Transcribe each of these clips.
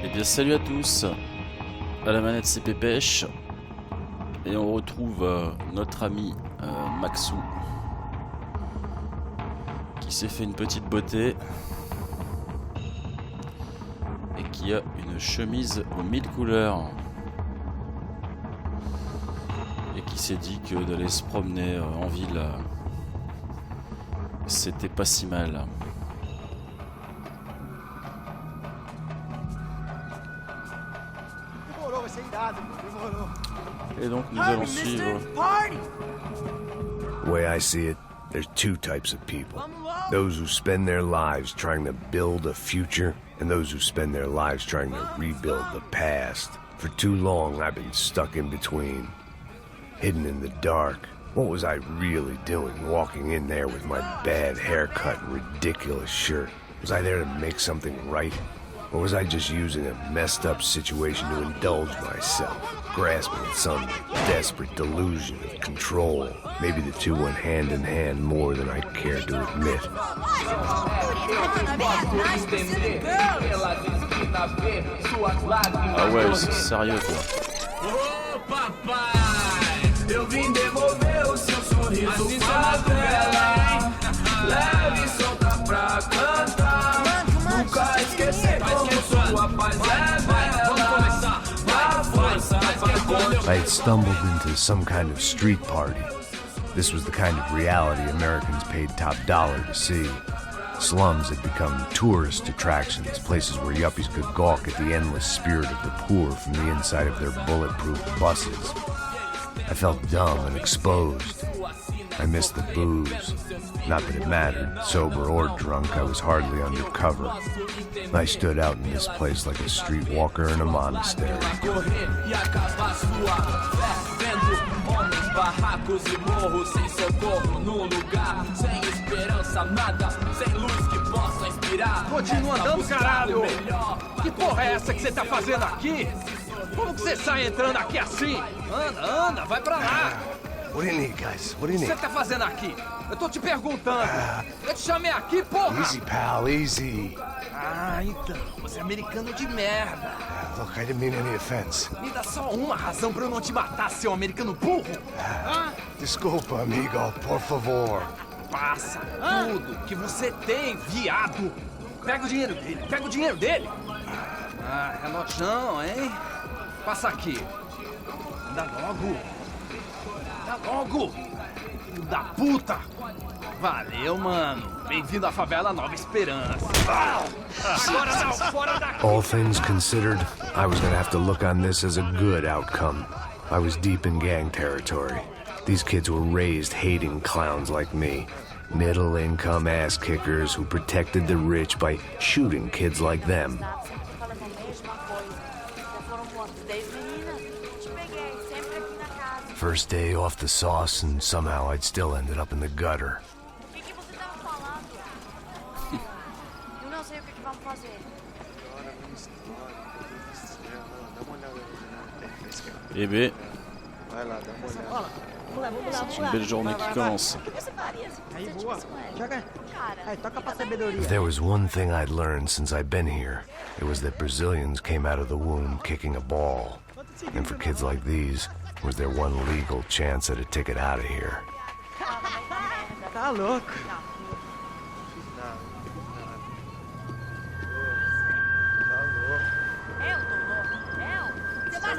Eh bien salut à tous, à la manette c'est Pépèche, et on retrouve notre ami Maxou, qui s'est fait une petite beauté, et qui a une chemise aux 1000 couleurs, et qui s'est dit que d'aller se promener en ville, c'était pas si mal. Et donc nous allons suivre. The way I see it, there's two types of people. Those who spend their lives trying to build a future, and those who spend their lives trying to rebuild the past. For too long, I've been stuck in between, hidden in the dark. What was I really doing, walking in there with my bad haircut and ridiculous shirt? Was I there to make something right? Or was I just using a messed up situation to indulge myself, grasping at some desperate delusion of control? Maybe the two went hand in hand more than I care to admit. Ah ouais, c'est sérieux quoi. Ô papai, eu vim devolver o seu sorriso favela. Leve e solta pra cantar. Nunca esquecer como sua paz é bela. A força I had stumbled into some kind of street party. This was the kind of reality Americans paid top dollar to see. Slums had become tourist attractions, places where yuppies could gawk at the endless spirit of the poor from the inside of their bulletproof buses. I felt dumb and exposed. I missed the booze. Not that it mattered, sober or drunk, I was hardly undercover. I stood out in this place like a streetwalker in a monastery. barracos e morros sem socorro num lugar sem esperança, nada, sem luz que possa inspirar. Continua andando, caralho! Que porra é essa que você tá fazendo aqui? Como que você sai entrando aqui assim? Anda, vai pra lá! What do you need, guys? What do you O que need? você tá fazendo aqui? Eu tô te perguntando. Eu te chamei aqui, porra! Easy, pal, easy. Ah, então, você é americano de merda. Look, I didn't mean any offense. Me dá só uma razão pra eu não te matar, seu americano burro. Desculpa, amigo, por favor. Passa tudo que você tem, viado. Pega o dinheiro dele, Ah, relojão, hein? Passa aqui. Dá logo. Filho da puta. Valeu, mano. Bem-vindo à favela Nova Esperança. Agora não, fora daqui. All things considered, I was gonna have to look on this as a good outcome. I was deep in gang territory. These kids were raised hating clowns like me. Middle-income ass-kickers who protected the rich by shooting kids like them. First day off the sauce, and somehow I'd still ended up in the gutter. Eh bien, c'est une belle journée qui commence. If there was one thing I'd learned since I'd been here, it was that Brazilians came out of the womb kicking a ball. And for kids like these, it was their one legal chance at a ticket out of here. Tá louco.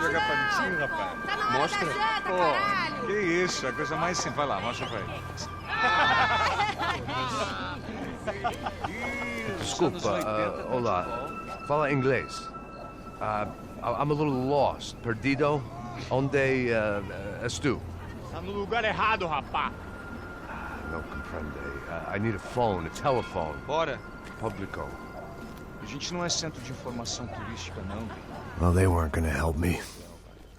Jogar palitinho, rapaz. Mostra. Pô, que isso, a coisa mais simples. Vai lá, mostra pra ele. Desculpa, olá. Fala inglês. I'm a little lost. Perdido? Onde és tu? Tá no lugar errado, rapá. Não compreende. I need a phone, a telephone. Bora. Publico. A gente não é centro de informação turística, não. Well, they weren't gonna help me.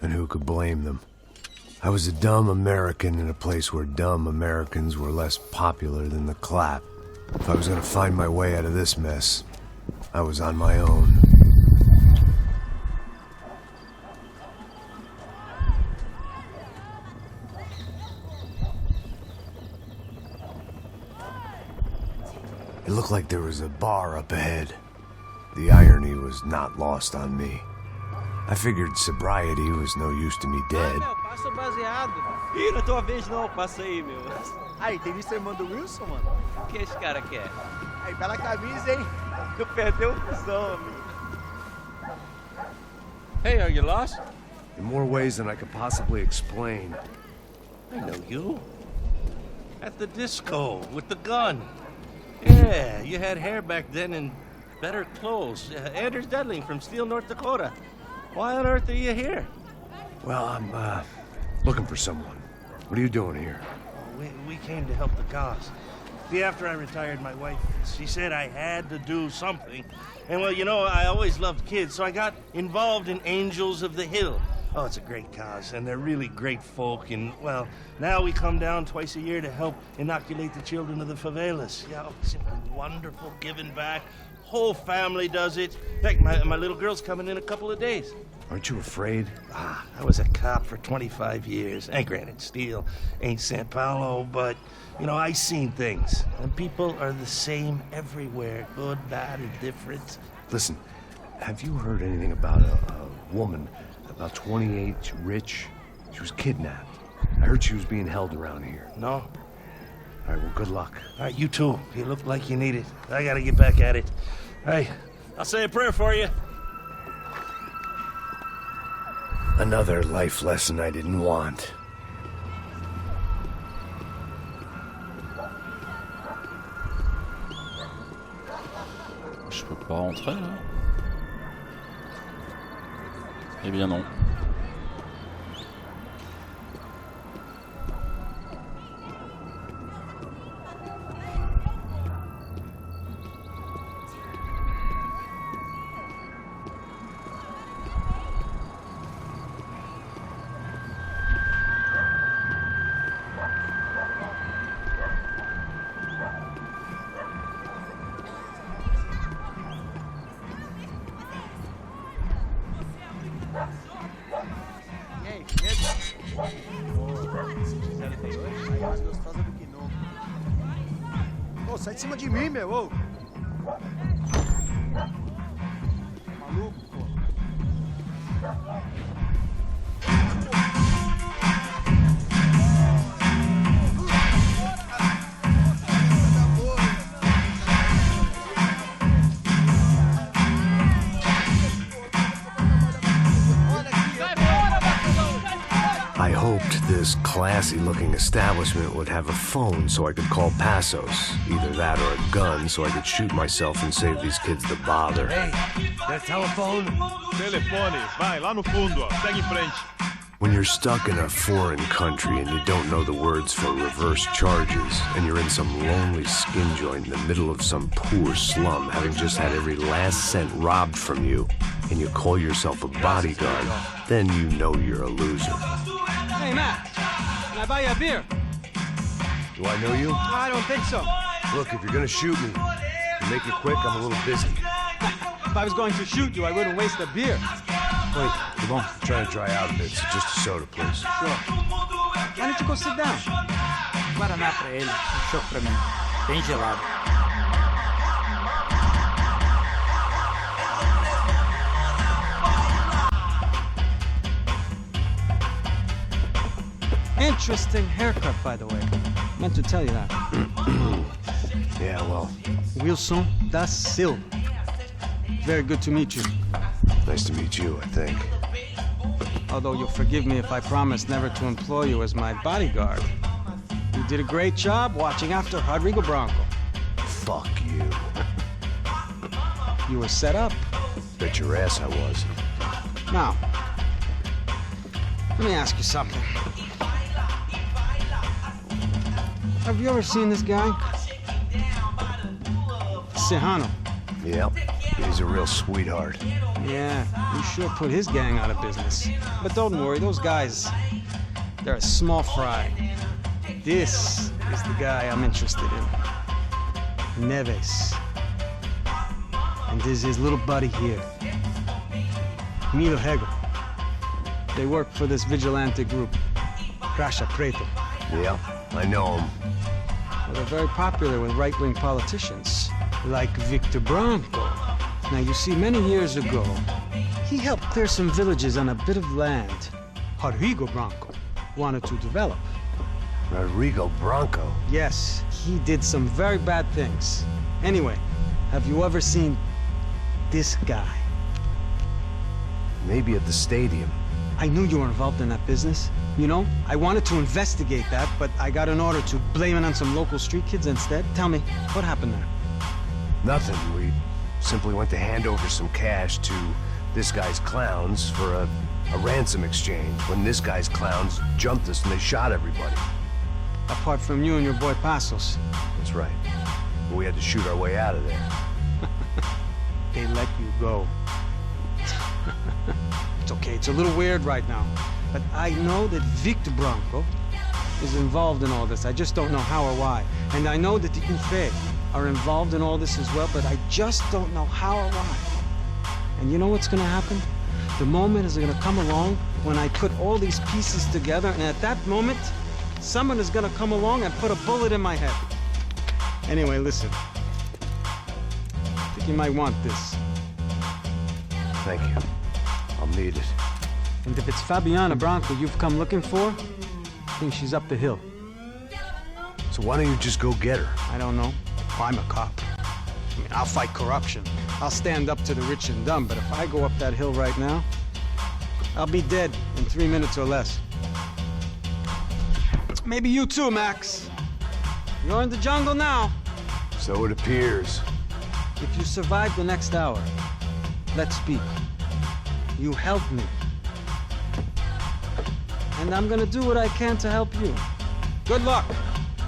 And who could blame them? I was a dumb American in a place where dumb Americans were less popular than the clap. If I was gonna find my way out of this mess, I was on my own. It looked like there was a bar up ahead. The irony was not lost on me. I figured sobriety was no use to me dead. Meu, passa o baseado. Ih, não é tua vez não, passa aí, meu. Aí, tem visto a irmã do Wilson, mano? O que esse cara quer? Aí, bela camisa, hein? Tu perdeu o fusão, amigo. Hey, are you lost? In more ways than I could possibly explain. I know you. At the disco, with the gun. Yeah, you had hair back then and better clothes. Anders Dudling from Steele, North Dakota. Why on earth are you here? Well, I'm, looking for someone. What are you doing here? We came to help the cause. See, after I retired, my wife, she said I had to do something. And, well, you know, I always loved kids, so I got involved in Angels of the Hill. Oh, it's a great cause, and they're really great folk. And, well, now we come down twice a year to help inoculate the children of the favelas. Yeah, oh, it's wonderful giving back. Whole family does it. In fact, my little girl's coming in a couple of days. Aren't you afraid? I was a cop for 25 years. And granted, Steele ain't San Paulo, but, you know, I seen things. And people are the same everywhere. Good, bad, indifferent. Listen, have you heard anything about a woman, about 28, rich? She was kidnapped. I heard she was being held around here. No? All right, well, good luck. All right, you too. You look like you need it. I gotta get back at it. Hey, I'll say a prayer for you. Another life lesson I didn't want. Je peux pas rentrer là? Eh bien non. Ô, sai de cima de mim, meu, ô! Maluco, pô. I hoped this classy-looking establishment would have a phone so I could call Passos. Either that or a gun so I could shoot myself and save these kids the bother. Hey, that telephone? Telefone, vai, lá no fundo, ó. Segue em frente. When you're stuck in a foreign country and you don't know the words for reverse charges, and you're in some lonely skin joint in the middle of some poor slum, having just had every last cent robbed from you, and you call yourself a bodyguard, then you know you're a loser. Hey, Matt, can I buy you a beer? Do I know you? I don't think so. Look, if you're gonna shoot me, to make it quick, I'm a little busy. If I was going to shoot you, I wouldn't waste a beer. Wait, come on. I'm trying to dry out a bit, so just a soda, please. Sure. Why don't you go sit down? Guaraná pra ele, choque pra mim. Bem gelado. Interesting haircut, by the way. Meant to tell you that. Yeah, well, Wilson da Silva. Very good to meet you. nice to meet you, I think. Although you'll forgive me if I promise never to employ you as my bodyguard. You did a great job watching after Rodrigo Branco. Fuck you. You were set up. Bet your ass I was. Now, let me ask you something. Have you ever seen this guy? Serrano. Yep, he's a real sweetheart. Yeah, he sure put his gang out of business. But don't worry, those guys, they're a small fry. This is the guy I'm interested in. Neves. And this is his little buddy here. Milo Hegel. They work for this vigilante group, Crasha Preto. Yep, I know him. Well, they're very popular with right-wing politicians, like Victor Branco. Now, you see, many years ago, he helped clear some villages on a bit of land Rodrigo Branco wanted to develop. Rodrigo Branco? Yes, he did some very bad things. Anyway, have you ever seen this guy? Maybe at the stadium. I knew you were involved in that business. You know, I wanted to investigate that, but I got an order to blame it on some local street kids instead. Tell me, what happened there? Nothing. We simply went to hand over some cash to this guy's clowns for a ransom exchange when this guy's clowns jumped us and they shot everybody. Apart from you and your boy Passos. That's right. But we had to shoot our way out of there. They let you go. It's okay, it's a little weird right now. But I know that Victor Branco is involved in all this. I just don't know how or why. And I know that the Ufe are involved in all this as well, but I just don't know how or why. And you know what's gonna happen? The moment is gonna come along when I put all these pieces together, and at that moment, someone is gonna come along and put a bullet in my head. Anyway, listen. I think you might want this. Thank you. I'll need it. And if it's Fabiana Branco you've come looking for, I think she's up the hill. So why don't you just go get her? I don't know. I'm a cop. I mean, I'll fight corruption. I'll stand up to the rich and dumb, but if I go up that hill right now, I'll be dead in 3 minutes or less. Maybe you too, Max. You're in the jungle now. So it appears. If you survive the next hour, let's speak. You help me. And I'm gonna do what I can to help you. Good luck.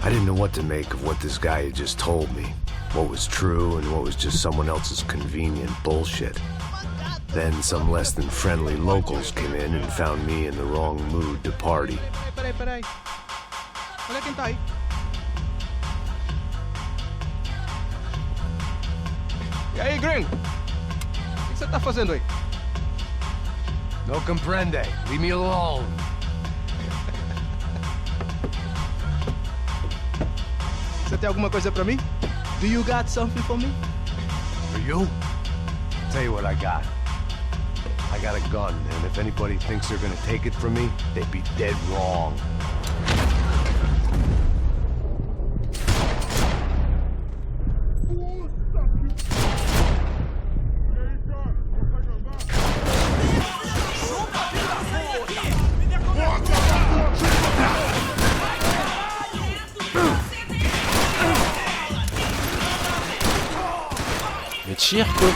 I didn't know what to make of what this guy had just told me. What was true and what was just someone else's convenient bullshit. Then some less than friendly locals came in and found me in the wrong mood to party. Peraí. Olha quem tá aí. E aí, gringo? O que você tá fazendo aí? No comprende. Leave me alone. Você tem alguma coisa pra mim? Do you got something for me? For you? Tell you what I got. I got a gun, and if anybody thinks they're gonna take it from me, they'd be dead wrong. Mais tire quoi.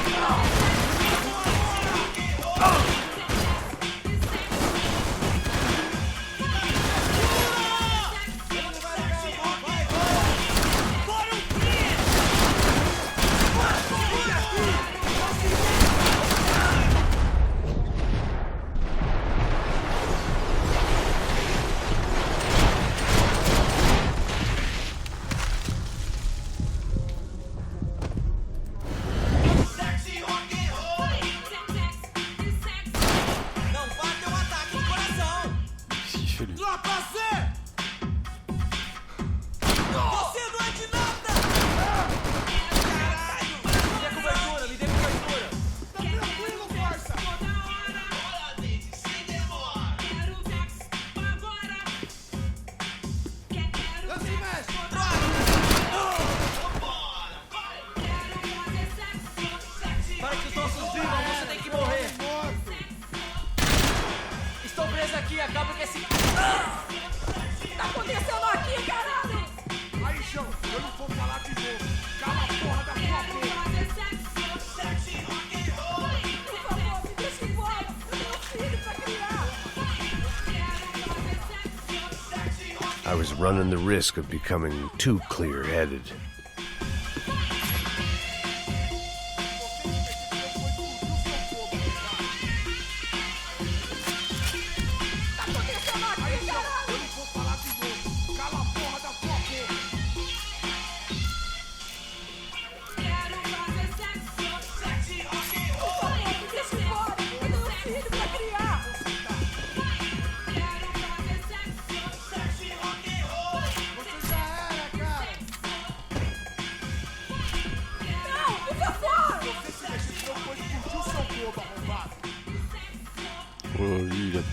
I was running the risk of becoming too clear-headed.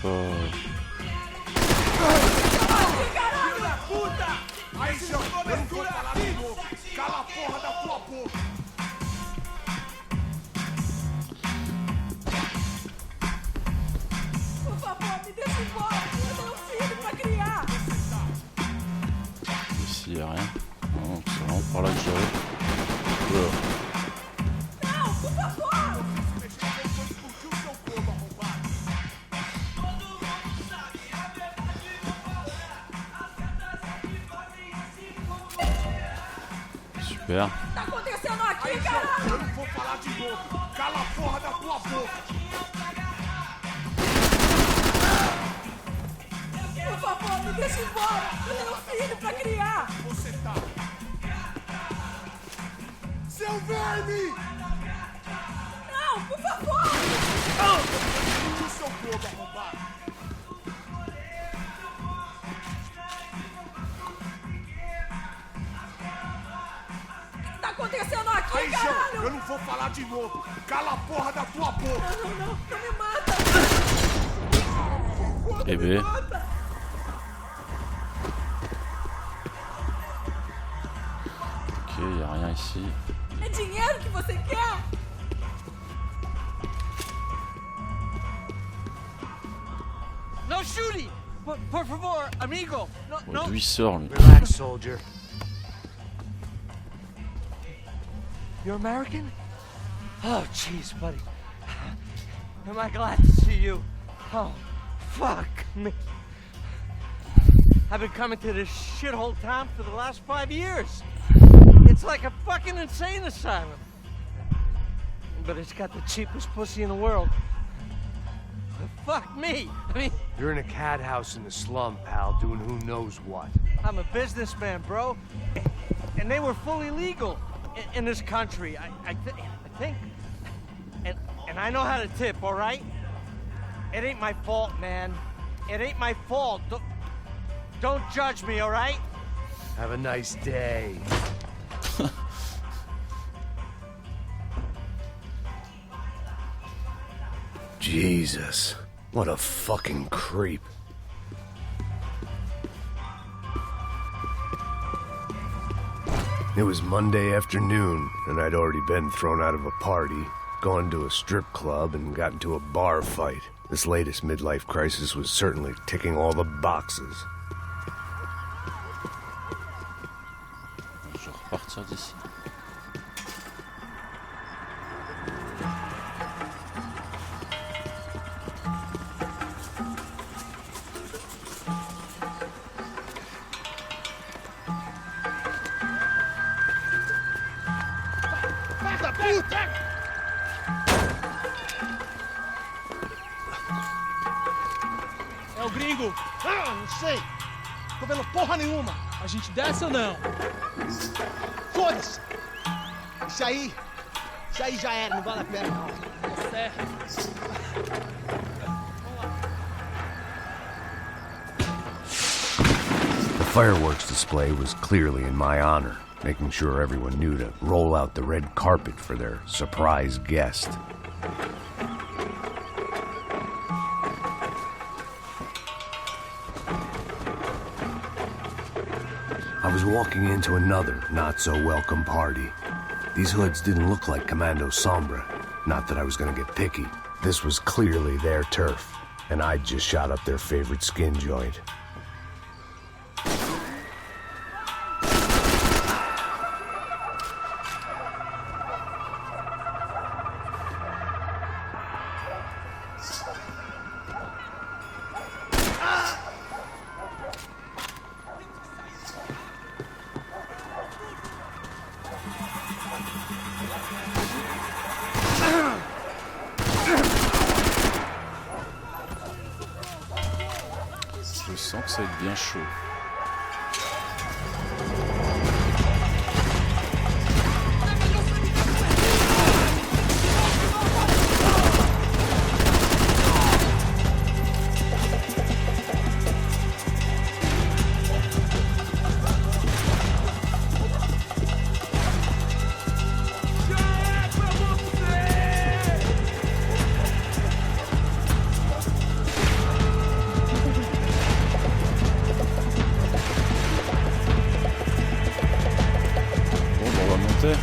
pas... Filho da puta! Aí, seu, eu não vou falar de novo. Cala a porra da tua boca! Por favor, me deixa embora. Eu tenho um filho pra criar. Ici, y a rien. Non, c'est vraiment par là que j'arrive. Voilà. Não, por favor! Super. O que tá acontecendo aqui, caralho? Eu não vou falar de novo. Cala a porra da tua boca! Por favor, me deixa embora. Eu tenho um filho pra criar. Você tá... Seu verme! Não, por favor! O seu bobo arrombado! O que tá acontecendo aqui, Aí, caralho? João, eu não vou falar de novo. Cala a porra da tua boca! Não me mata. Bébé. Ok, y a rien ici. É dinheiro que você quer? No shooting! Por favor, amigo! No, Bon, d'où il sort, lui? Relax, soldier. You're American? Oh, jeez, buddy. Am I glad to see you? Oh, fuck me. I've been coming to this shithole town for the last 5 years. It's like a fucking insane asylum. But it's got the cheapest pussy in the world. Fuck me. I mean, You're in a cat house in the slum, pal, doing who knows what. I'm a businessman, bro. And they were fully legal in this country. I think. And I know how to tip, all right? It ain't my fault, man. It ain't my fault. Don't judge me, all right? Have a nice day. Jesus, what a fucking creep. It was Monday afternoon, and I'd already been thrown out of a party, gone to a strip club, and got into a bar fight. This latest midlife crisis was certainly ticking all the boxes. Je vais repartir d'ici. Filho da puta! É o gringo. Ah, não sei. Tô vendo porra nenhuma. A gente desce ou não? Foda-se. Isso aí já era, não vale a pena não. Tá certo. The fireworks display was clearly in my honor, making sure everyone knew to roll out the red carpet for their surprise guest. I was walking into another not-so-welcome party. These hoods didn't look like Commando Sombra. Not that I was gonna get picky. This was clearly their turf, and I'd just shot up their favorite skin joint. Je sens que ça va être bien chaud. fait.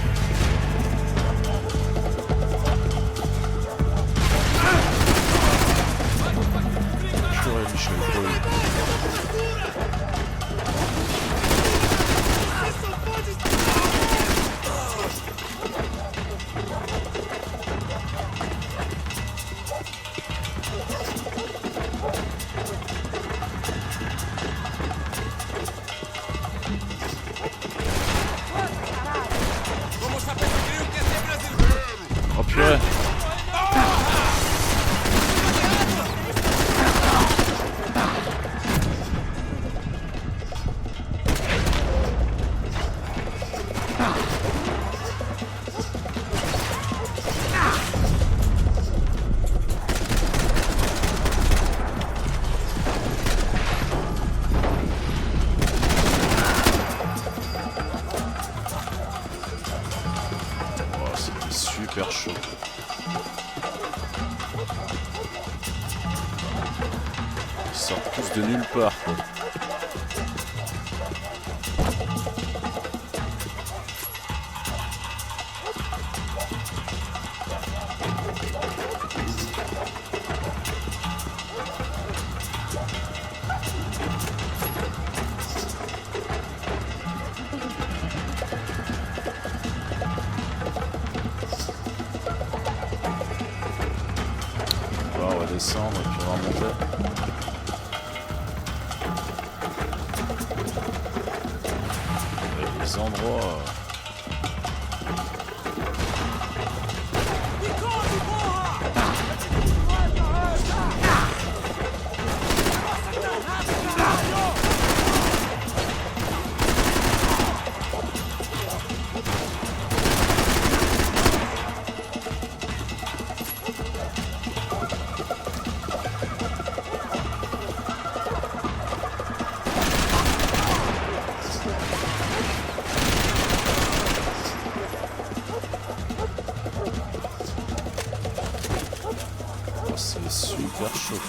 Michel oh purée. Super chaud. Ils sortent tous de nulle part. On va descendre et puis on va remonter. Avec les endroits. C'est super chaud.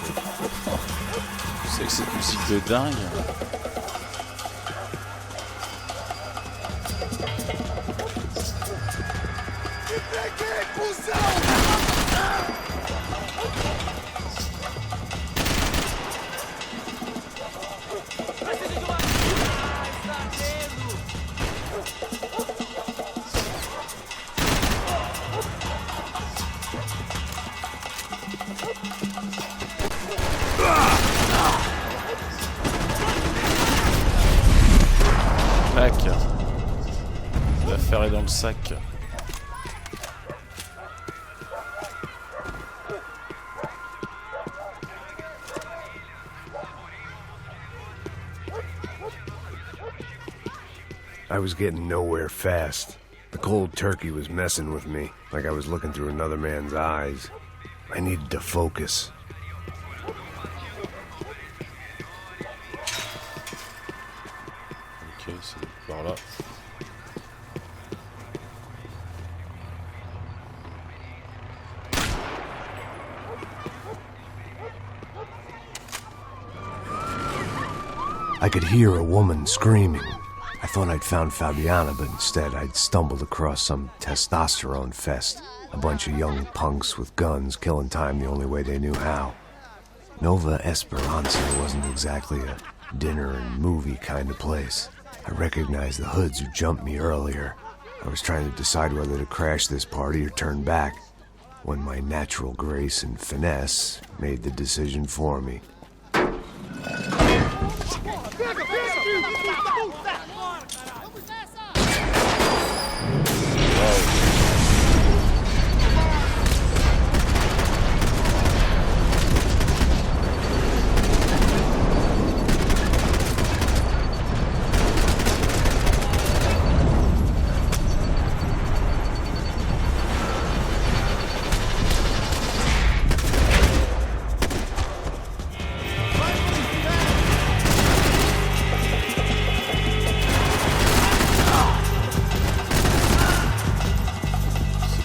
C'est que cette musique de dingue. L'affaire est dans le sac. I was getting nowhere fast. The cold turkey was messing with me, like I was looking through another man's eyes. I needed to focus. Ok, c'est par là. I could hear a woman screaming. I thought I'd found Fabiana, but instead I'd stumbled across some testosterone fest. A bunch of young punks with guns killing time the only way they knew how. Nova Esperanza wasn't exactly a dinner and movie kind of place. I recognized the hoods who jumped me earlier. I was trying to decide whether to crash this party or turn back, when my natural grace and finesse made the decision for me.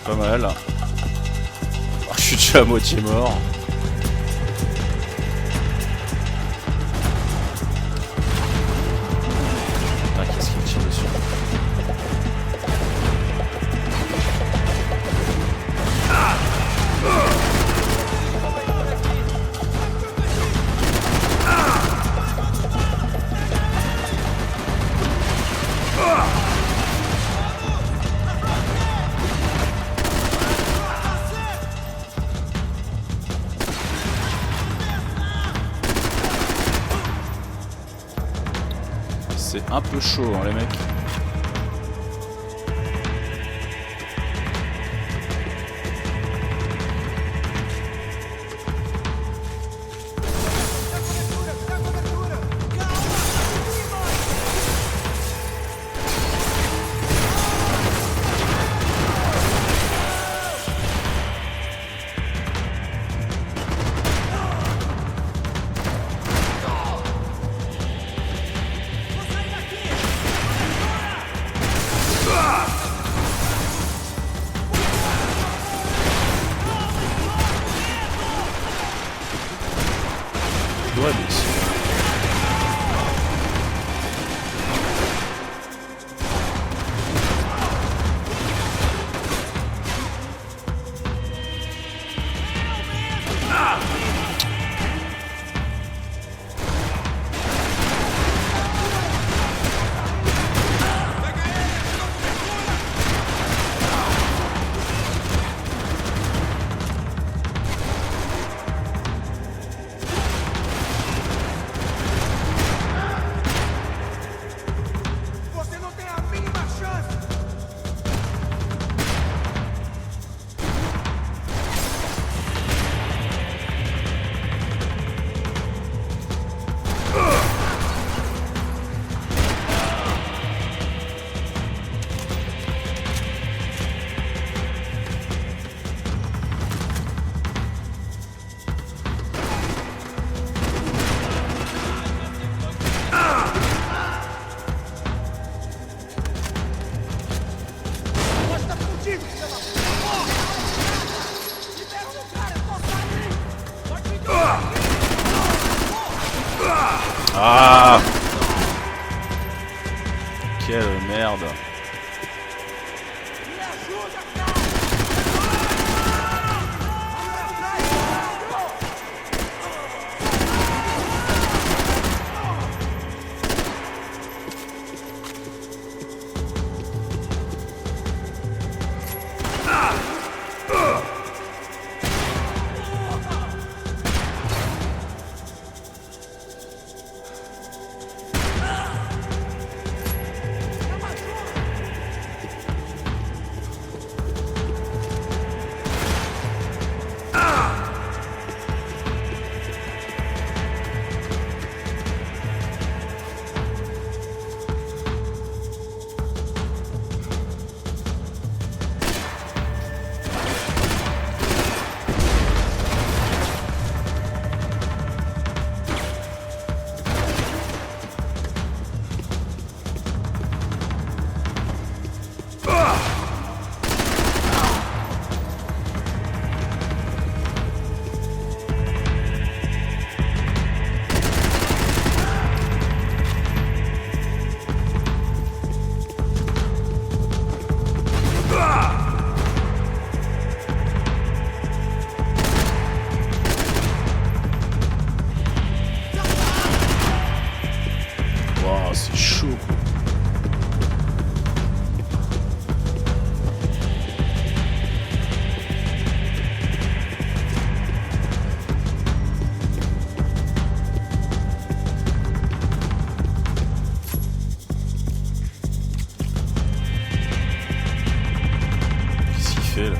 Pas mal. Oh, je suis déjà à moitié mort. Putain, qu'est-ce qu'il tire dessus? un peu chaud, hein, les mecs. Ouais, mais ah, quelle merde. Wow, c'est chaud. Qu'est-ce qu'il fait là?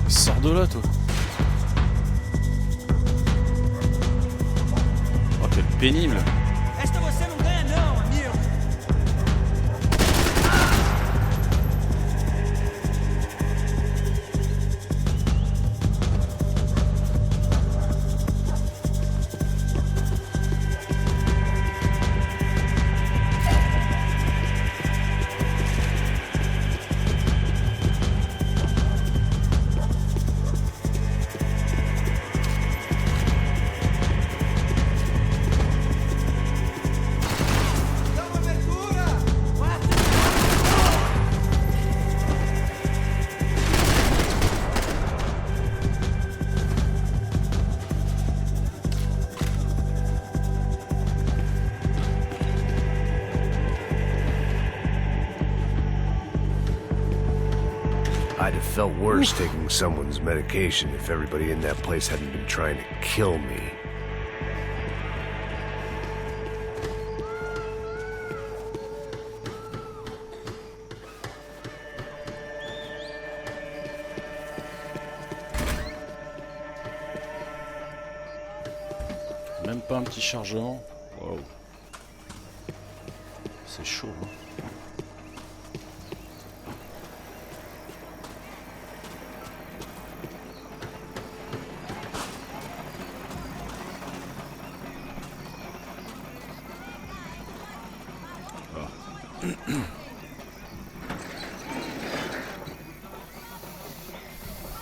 Sors de là, toi. Oh, quel pénible. Esta você não ganha não, amigo. I'd have felt worse taking someone's medication if everybody in that place hadn't been trying to kill me. Même pas un petit chargement. Waouh. C'est chaud, hein.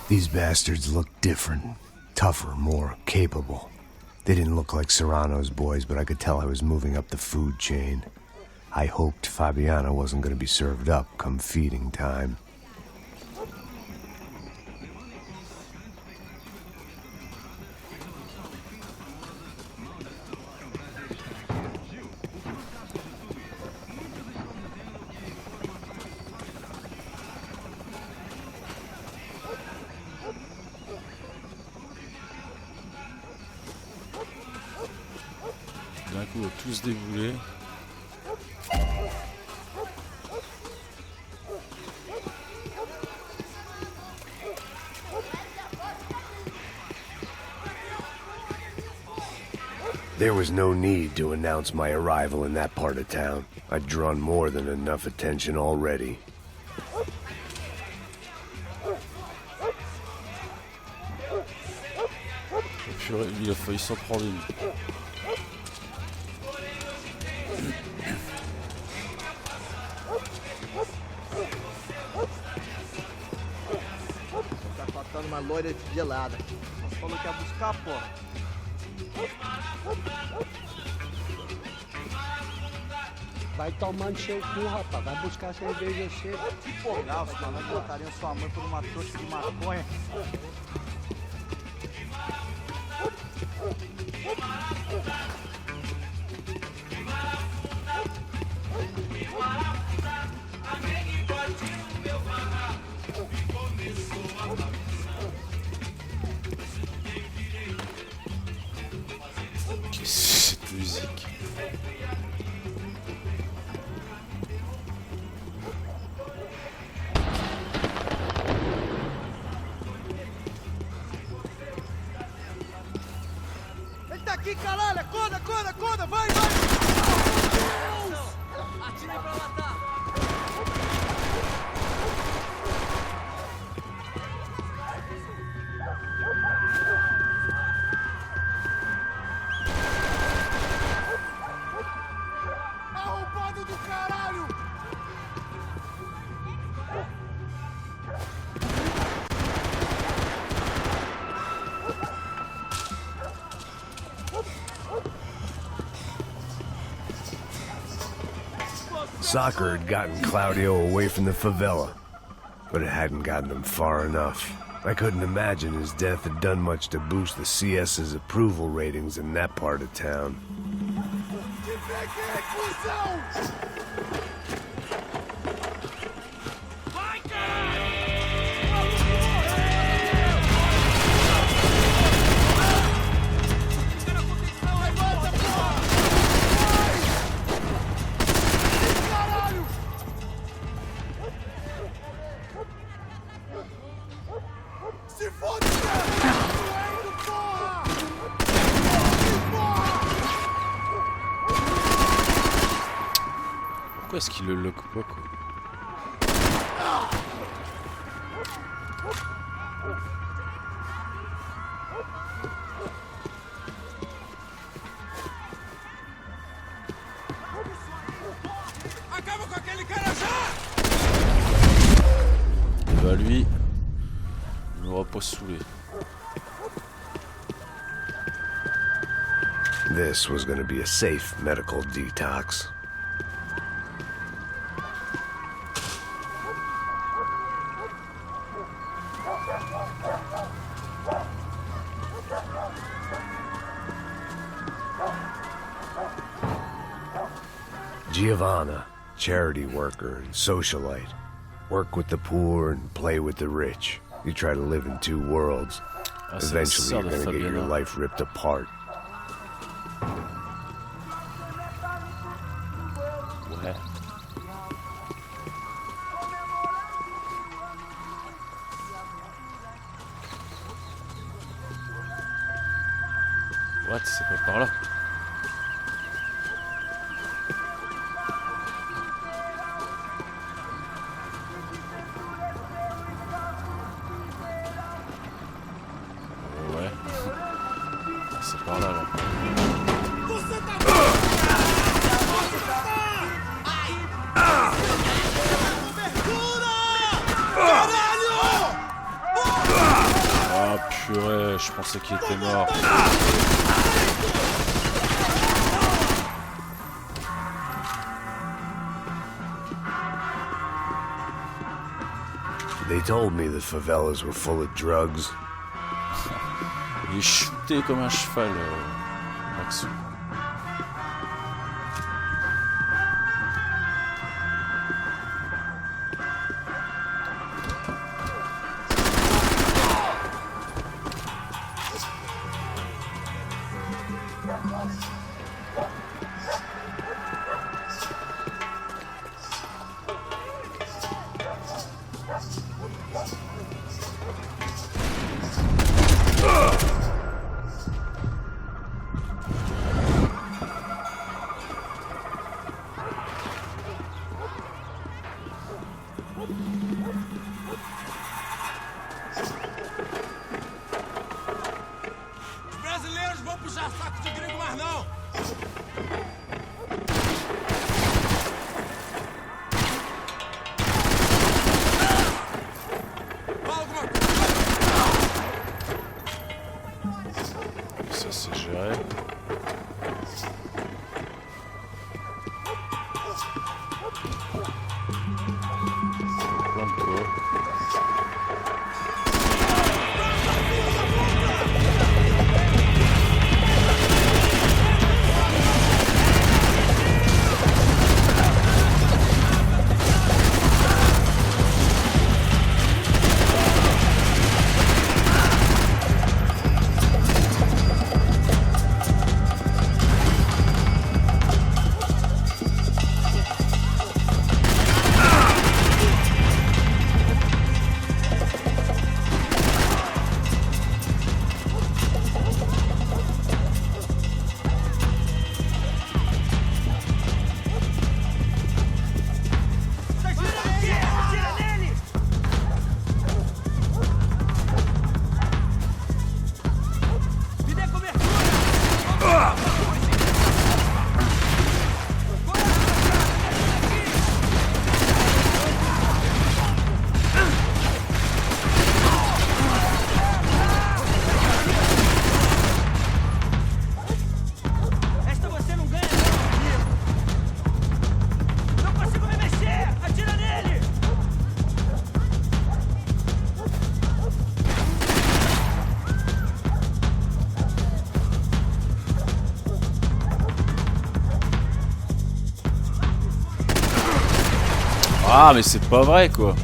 These bastards looked different, tougher, more capable. They didn't look like Serrano's boys, but I could tell I was moving up the food chain. I hoped Fabiana wasn't going to be served up come feeding time. D'un coup, tous déboulés. There was no need to announce my arrival in that part of town. I'd drawn more than enough attention already. Purée, lui, il a failli s'en prendre une. Tá faltando uma loira gelada. Você falou que ia buscar, porra. Vai tomando seu cu, rapaz. Vai buscar cerveja cedo. Porra, os malandros botariam sua mãe por uma trouxa de maconha. Cette musique. Ele tá aqui, caralho! Acorda, acorda, acorda! Vai, vai! Atirem pra matar! Arrombado do caralho! Soccer had gotten Claudio away from the favela, but it hadn't gotten him far enough. I couldn't imagine his death had done much to boost the CS's approval ratings in that part of town. Se fode, porra! Pourquoi est-ce qu'il le lock pas, quoi? Acaba com aquele cara já! Et bah lui, il m'aura pas saoulé. This was going to be a safe medical detox. Giovanna, charity worker and socialite. Work with the poor and play with the rich. You try to live in two worlds. Ah, c'est Eventually, la you're sœur de gonna get your Fabiana. life ripped apart. Ouais. What? C'est pas par là. Ouais. C'est par là, là. Ah purée, je pensais qu'il était mort. They told me the favelas were full of drugs. Il est shooté comme un cheval, Maxou. Os brasileiros vão puxar saco de gringo mais não! Ça c'est géré. Plein de quoi. Esta você não ganha, não, amigo. Não consigo me mexer! Atira nele! Ah mais c'est pas vrai quoi.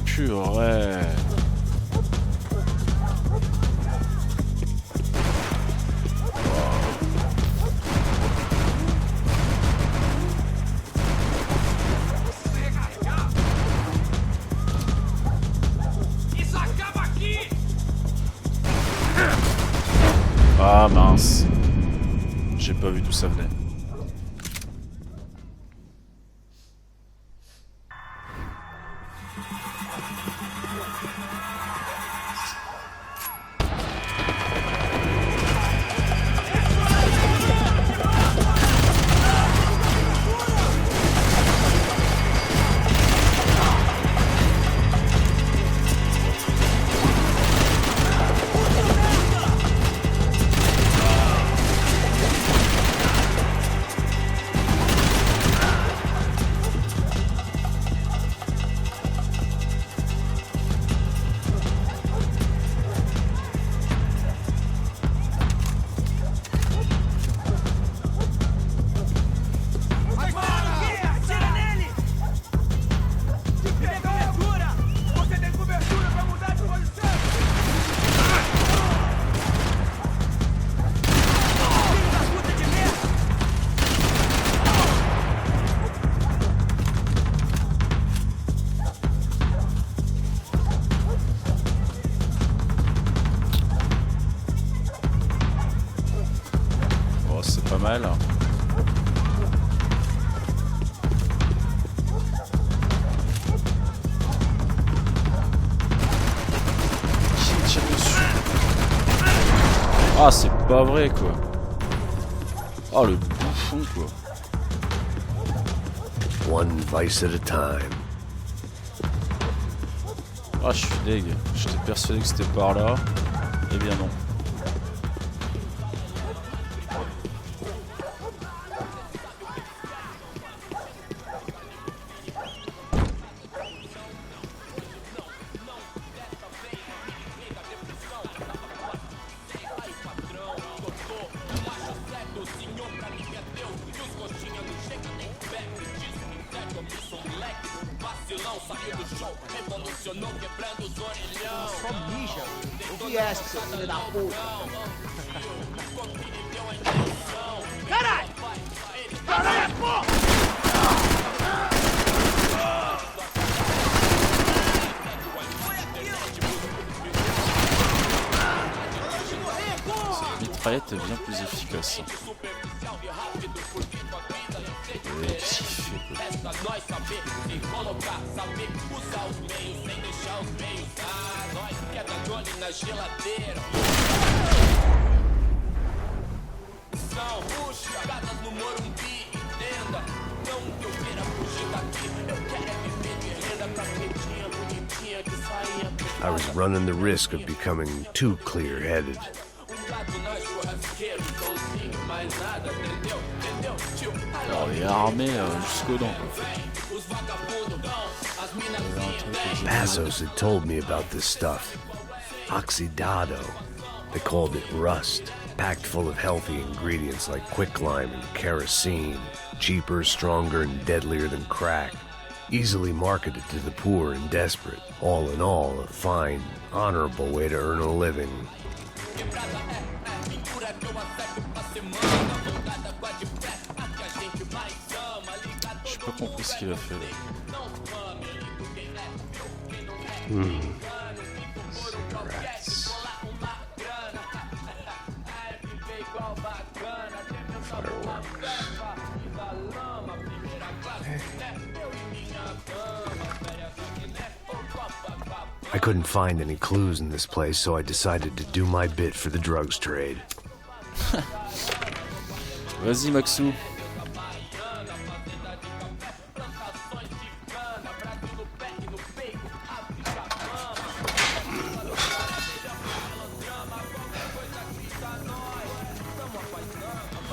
Purée. Isso acaba aqui! Ah mince. J'ai pas vu d'où ça venait. mal. Qui me tire dessus? Ah, c'est pas vrai quoi. Oh, le bouffon quoi. One vice at a time. Ah, je suis deg. J'étais persuadé que c'était par là. Eh bien non. Só mija. O que é essa, seu filho da puta? Caralho! Caralho, porra! Cette mitraillette est bien plus efficace. Qu'est-ce qu'il fait quoi? I was running the risk of becoming too clear-headed. Alors, il est armé jusqu'aux dents. Passos had told me about this stuff. Oxidado. They called it rust, packed full of healthy ingredients like quicklime and kerosene, cheaper, stronger, and deadlier than crack. Easily marketed to the poor and desperate. All in all, a fine, honorable way to earn a living. J'ai pas compris ce qu'il a fait là. Cigarettes. Fireworks. I couldn't find any clues in this place, so I decided to do my bit for the drugs trade. Vas-y Maxou.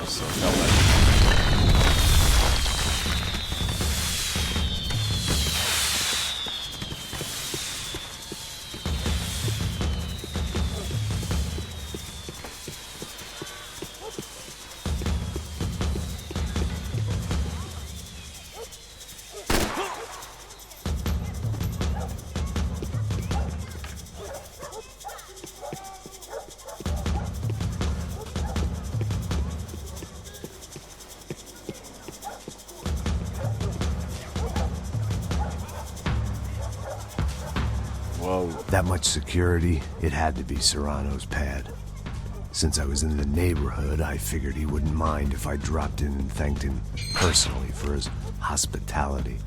Ça va faire mal. That much security, it had to be Serrano's pad. Since I was in the neighborhood, I figured he wouldn't mind if I dropped in and thanked him personally for his hospitality.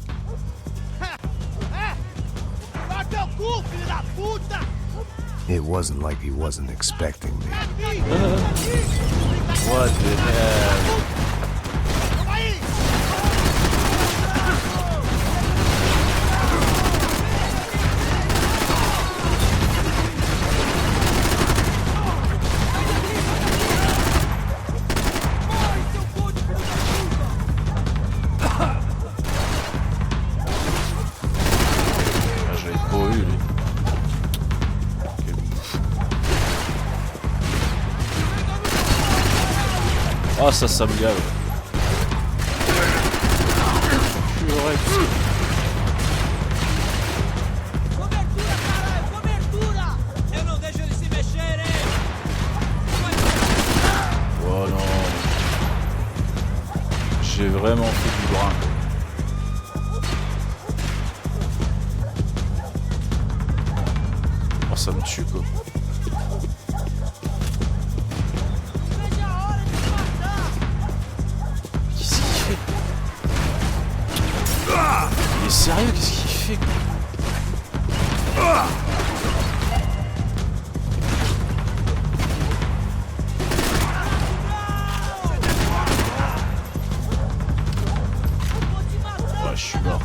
It wasn't like he wasn't expecting me. What the hell? Ah, ça me gave. Oh non. J'ai vraiment fait du brin. Oh, ça me tue quoi. sérieux, qu'est-ce qu'il fait? Ouais, je suis mort.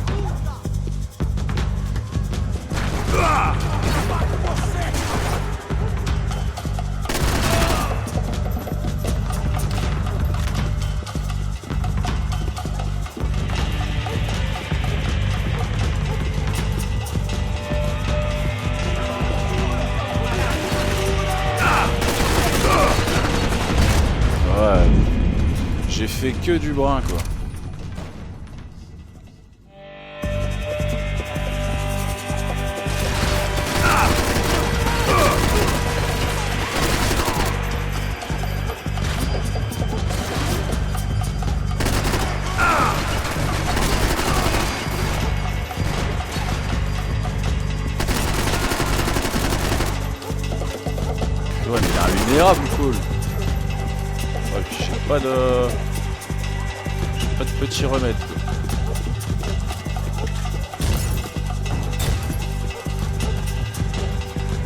Ouais, j'ai fait que du brin quoi. Ouais, mais il est invulnérable, cool. Ouais, puis j'ai pas de petit remède.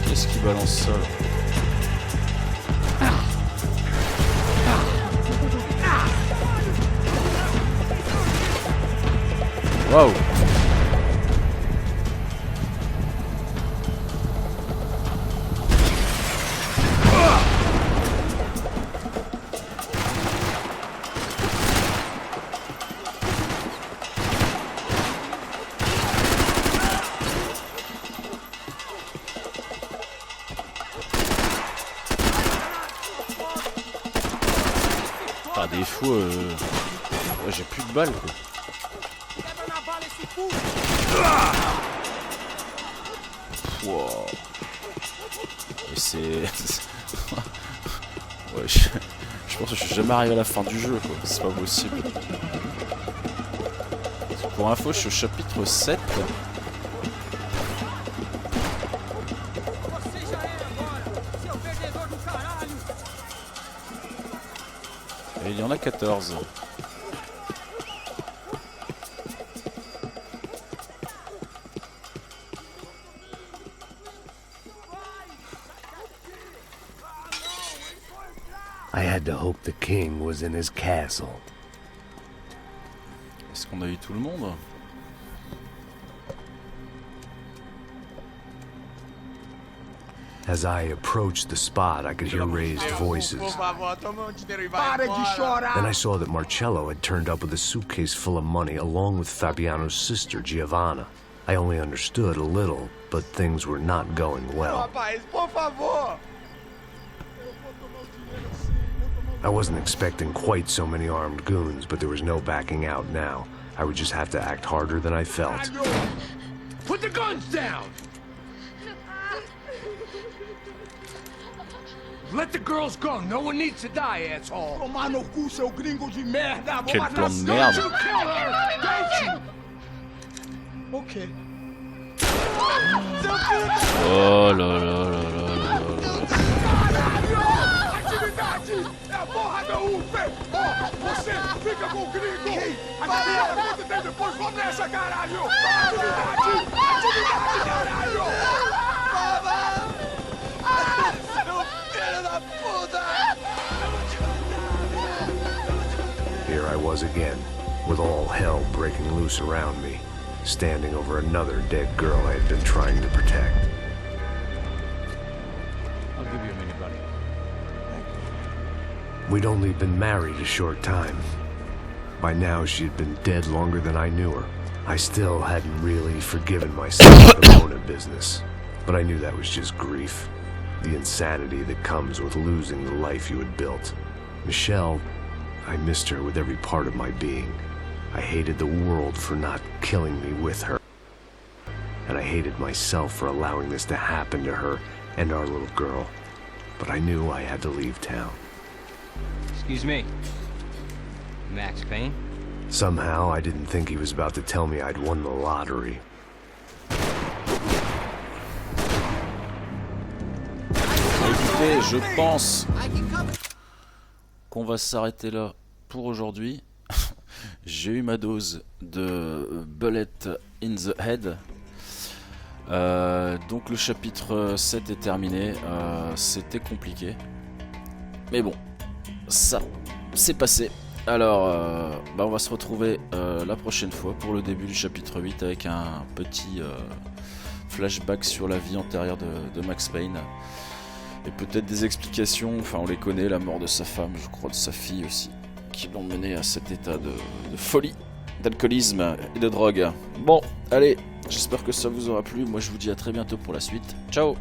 Qu'est-ce qui balance ça là? Waouh! Ah, des fois, ouais, j'ai plus de balles quoi. Wow. Et c'est... ouais, je pense que je suis jamais arrivé à la fin du jeu quoi, c'est pas possible. Pour info, je suis au chapitre 7. Et il y en a 14. I had to hope the king was in his castle. Est-ce qu'on a eu tout le monde? As I approached the spot, I could hear raised voices. Para de chorar! Then I saw that Marcello had turned up with a suitcase full of money along with Fabiano's sister, Giovanna. I only understood a little, but things were not going well. Rapaz, por favor! I wasn't expecting quite so many armed goons, but there was no backing out now. I would just have to act harder than I felt. Put the guns down! Let the girls go. No one needs to die, asshole. Tomar no cu, seu gringo de merda. Vou Quel matar plan de seu- merde. You kill her, don't you? Ok. Oh là là là là là là. Caralho! Atividade! É a porra da UP! Ó, você fica com o gringo! A galera conta dele depois, vamos nessa, caralho! Atividade! Atividade, caralho! Here I was again, with all hell breaking loose around me, standing over another dead girl I had been trying to protect. I'll give you a minute, buddy. We'd only been married a short time. By now, she had been dead longer than I knew her. I still hadn't really forgiven myself for the Mona business, but I knew that was just grief. The insanity that comes with losing the life you had built. Michelle, I missed her with every part of my being. I hated the world for not killing me with her. And I hated myself for allowing this to happen to her and our little girl. But I knew I had to leave town. Excuse me. Max Payne? Somehow, I didn't think he was about to tell me I'd won the lottery. Écoutez, je pense qu'on va s'arrêter là pour aujourd'hui. J'ai eu ma dose de Bullet in the Head. Donc le chapitre 7 est terminé. C'était compliqué. Mais bon, ça, c'est passé. Alors, on va se retrouver la prochaine fois pour le début du chapitre 8 avec un petit flashback sur la vie antérieure de Max Payne. Et peut-être des explications, enfin on les connaît, la mort de sa femme, je crois de sa fille aussi, qui l'ont mené à cet état de folie, d'alcoolisme et de drogue. Bon, allez, j'espère que ça vous aura plu, moi je vous dis à très bientôt pour la suite. Ciao!